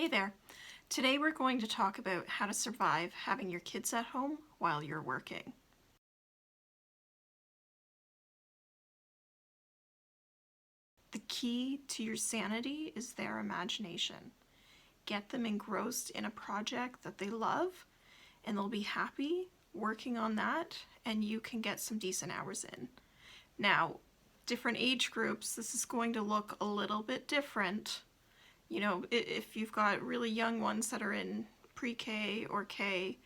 Hey there. Today we're going to talk about how to survive having your kids at home while you're working. The key to your sanity is their imagination. Get them engrossed in a project that they love, and they'll be happy working on that, and you can get some decent hours in. Now, different age groups, this is going to look a little bit different. You know, if you've got really young ones that are in pre-K or K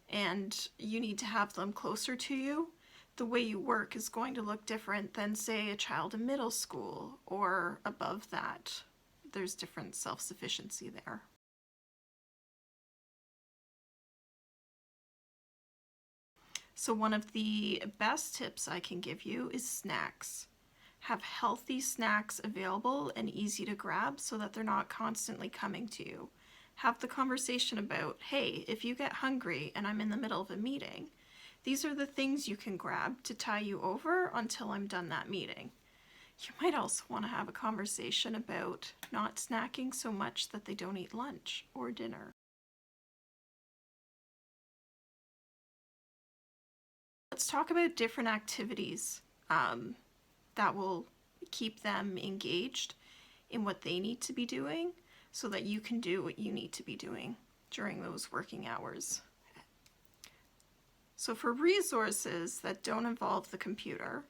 and you need to have them closer to you, the way you work is going to look different than, say, a child in middle school or above that. There's different self-sufficiency there. So one of the best tips I can give you is snacks. Have healthy snacks available and easy to grab so that they're not constantly coming to you. Have the conversation about, hey, if you get hungry and I'm in the middle of a meeting, these are the things you can grab to tie you over until I'm done that meeting. You might also want to have a conversation about not snacking so much that they don't eat lunch or dinner. Let's talk about different activities that will keep them engaged in what they need to be doing so that you can do what you need to be doing during those working hours. So for resources that don't involve the computer,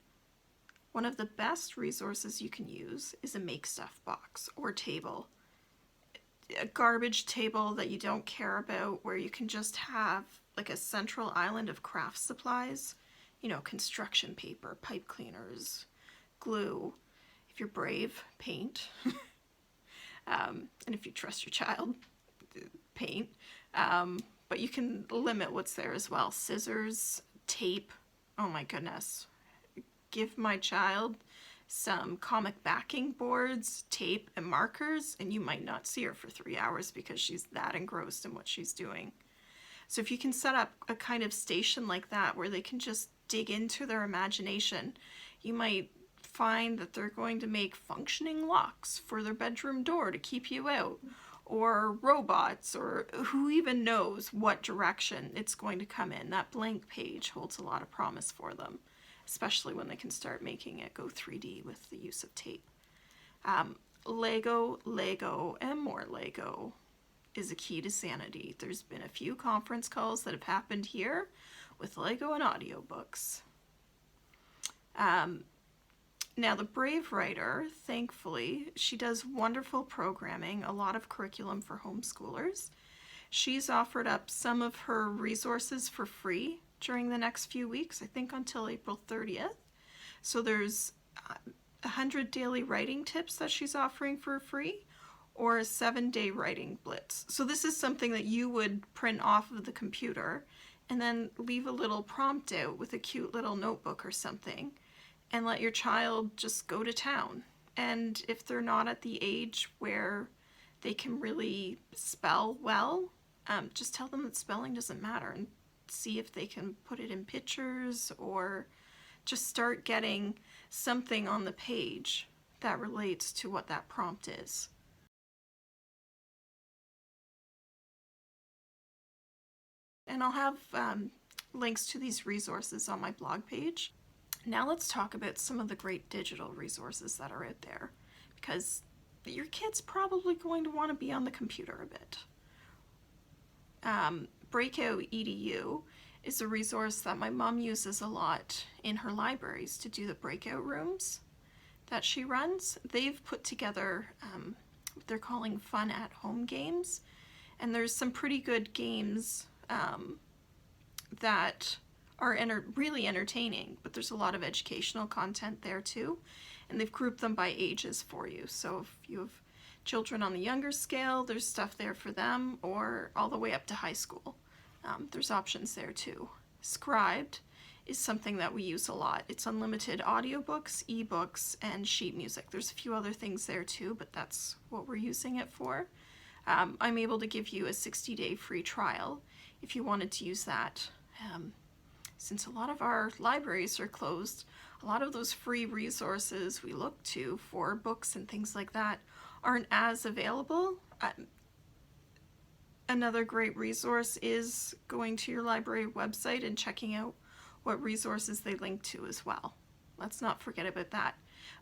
one of the best resources you can use is a make stuff box or table. A garbage table that you don't care about, where you can just have like a central island of craft supplies, you know, construction paper, pipe cleaners, glue, if you're brave, paint, and if you trust your child, paint, but you can limit what's there as well. Scissors, tape, oh my goodness. Give my child some comic backing boards, tape, and markers, and you might not see her for 3 hours because she's that engrossed in what she's doing. So if you can set up a kind of station like that where they can just dig into their imagination, you might find that they're going to make functioning locks for their bedroom door to keep you out, or robots, or who even knows what direction it's going to come in. That blank page holds a lot of promise for them, especially when they can start making it go 3D with the use of tape. Lego, and more Lego is a key to sanity. There's been a few conference calls that have happened here with Lego and audiobooks. Now the Brave Writer, thankfully, she does wonderful programming, a lot of curriculum for homeschoolers. She's offered up some of her resources for free during the next few weeks, I think until April 30th. So there's 100 daily writing tips that she's offering for free, or a 7-day writing blitz. So this is something that you would print off of the computer and then leave a little prompt out with a cute little notebook or something and let your child just go to town. And if they're not at the age where they can really spell well, just tell them that spelling doesn't matter and see if they can put it in pictures, or just start getting something on the page that relates to what that prompt is. And I'll have links to these resources on my blog page. Now let's talk about some of the great digital resources that are out there, because your kid's probably going to want to be on the computer a bit. Breakout EDU is a resource that my mom uses a lot in her libraries to do the breakout rooms that she runs. They've put together what they're calling fun at home games, and there's some pretty good games that are really entertaining, but there's a lot of educational content there too, and they've grouped them by ages for you. So if you have children on the younger scale, there's stuff there for them, or all the way up to high school. There's options there too. Scribed is something that we use a lot. It's unlimited audiobooks, ebooks, and sheet music. There's a few other things there too, but that's what we're using it for. I'm able to give you a 60-day free trial if you wanted to use that. Since a lot of our libraries are closed, a lot of those free resources we look to for books and things like that aren't as available. Another great resource is going to your library website and checking out what resources they link to as well. Let's not forget about that.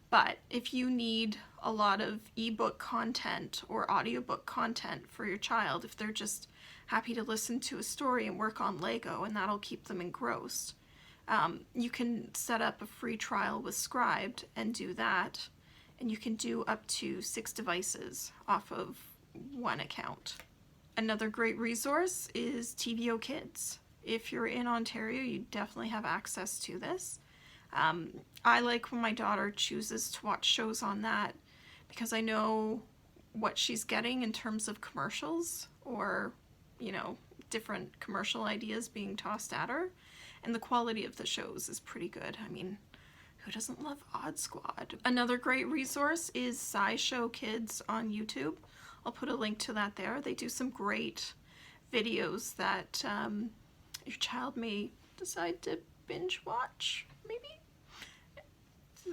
But if you need a lot of ebook content or audiobook content for your child, if they're just happy to listen to a story and work on Lego and that'll keep them engrossed, you can set up a free trial with Scribd and do that. And you can do up to 6 devices off of one account. Another great resource is TVO Kids. If you're in Ontario, you definitely have access to this. I like when my daughter chooses to watch shows on that because I know what she's getting in terms of commercials or, you know, different commercial ideas being tossed at her. And the quality of the shows is pretty good. I mean, who doesn't love Odd Squad? Another great resource is SciShow Kids on YouTube. I'll put a link to that there. They do some great videos that your child may decide to binge watch, maybe?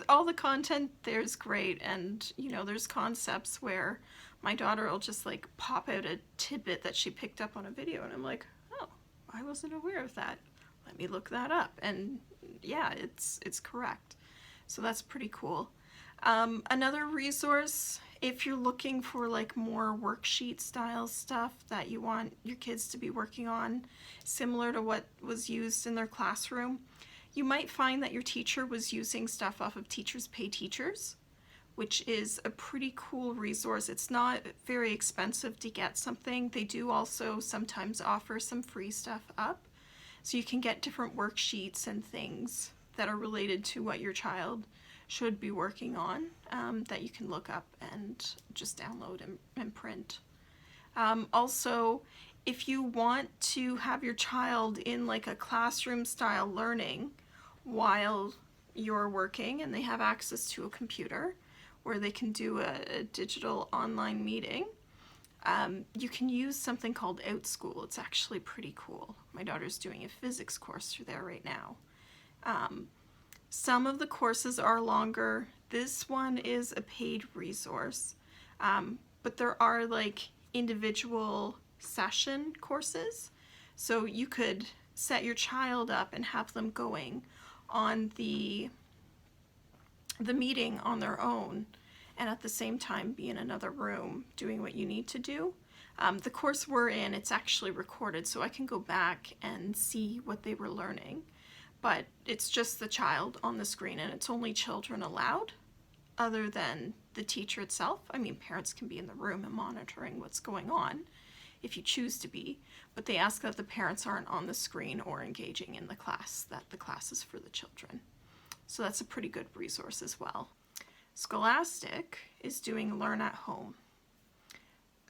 All the content there's great, and you know, there's concepts where my daughter will just like pop out a tidbit that she picked up on a video and I'm like, oh, I wasn't aware of that. Let me look that up. And yeah, it's correct. So that's pretty cool. Another resource, if you're looking for like more worksheet style stuff that you want your kids to be working on, similar to what was used in their classroom, you might find that your teacher was using stuff off of Teachers Pay Teachers, which is a pretty cool resource. It's not very expensive to get something. They do also sometimes offer some free stuff up. So you can get different worksheets and things that are related to what your child should be working on that you can look up and just download and print. Also, if you want to have your child in like a classroom style learning while you're working and they have access to a computer where they can do a digital online meeting, you can use something called OutSchool. It's actually pretty cool. My daughter's doing a physics course through there right now. Some of the courses are longer. This one is a paid resource, but there are like individual session courses. So you could set your child up and have them going on the meeting on their own and at the same time be in another room doing what you need to do. The course we're in, it's actually recorded, so I can go back and see what they were learning. But it's just the child on the screen, and it's only children allowed other than the teacher itself. I mean, parents can be in the room and monitoring what's going on if you choose to be, but they ask that the parents aren't on the screen or engaging in the class, that the class is for the children. So that's a pretty good resource as well. Scholastic is doing Learn at Home.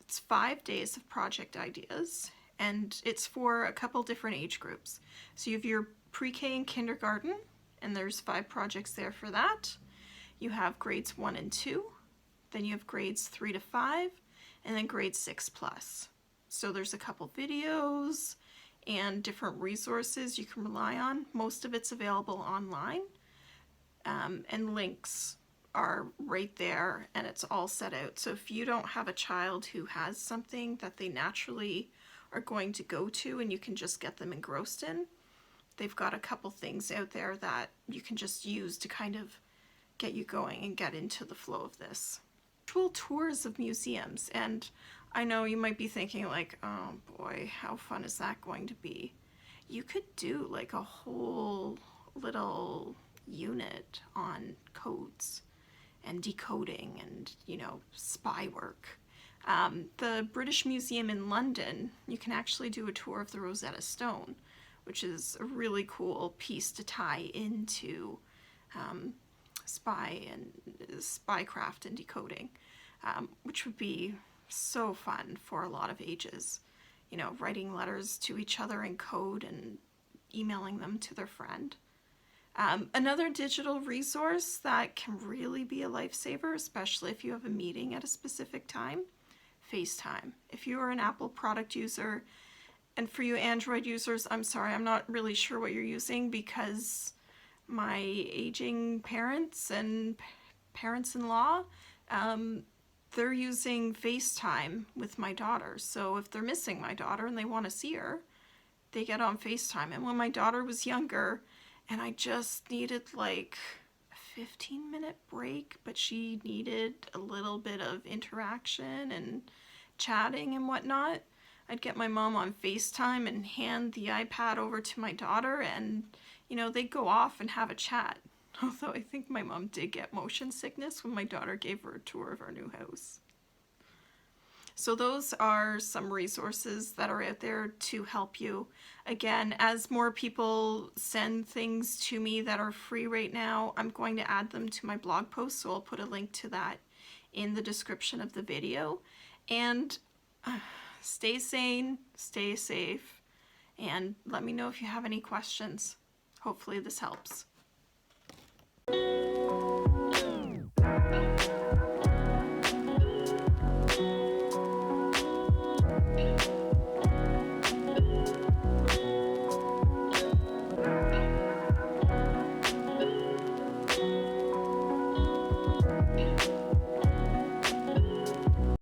It's 5 days of project ideas, and it's for a couple different age groups. So you have your pre-K and kindergarten, and there's 5 projects there for that. You have grades 1 and 2, then you have grades 3 to 5, and then grades 6 plus. So there's a couple videos and different resources you can rely on. Most of it's available online, and links are right there, and it's all set out. So if you don't have a child who has something that they naturally are going to go to and you can just get them engrossed in, they've got a couple things out there that you can just use to kind of get you going and get into the flow of this. Actual tours of museums, and I know you might be thinking like, oh boy, how fun is that going to be? You could do like a whole little unit on codes and decoding and, you know, spy work. The British Museum in London, you can actually do a tour of the Rosetta Stone, which is a really cool piece to tie into spycraft and decoding, which would be so fun for a lot of ages. You know, writing letters to each other in code and emailing them to their friend. Another digital resource that can really be a lifesaver, especially if you have a meeting at a specific time, FaceTime. If you are an Apple product user, and for you Android users, I'm sorry, I'm not really sure what you're using because my aging parents and parents-in-law, they're using FaceTime with my daughter. So if they're missing my daughter and they want to see her, they get on FaceTime. And when my daughter was younger and I just needed like a 15-minute break, but she needed a little bit of interaction and chatting and whatnot, I'd get my mom on FaceTime and hand the iPad over to my daughter, and they'd go off and have a chat. Although I think my mom did get motion sickness when my daughter gave her a tour of our new house. So those are some resources that are out there to help you. Again, as more people send things to me that are free right now, I'm going to add them to my blog post, so I'll put a link to that in the description of the video. And stay sane, stay safe, and let me know if you have any questions. Hopefully this helps.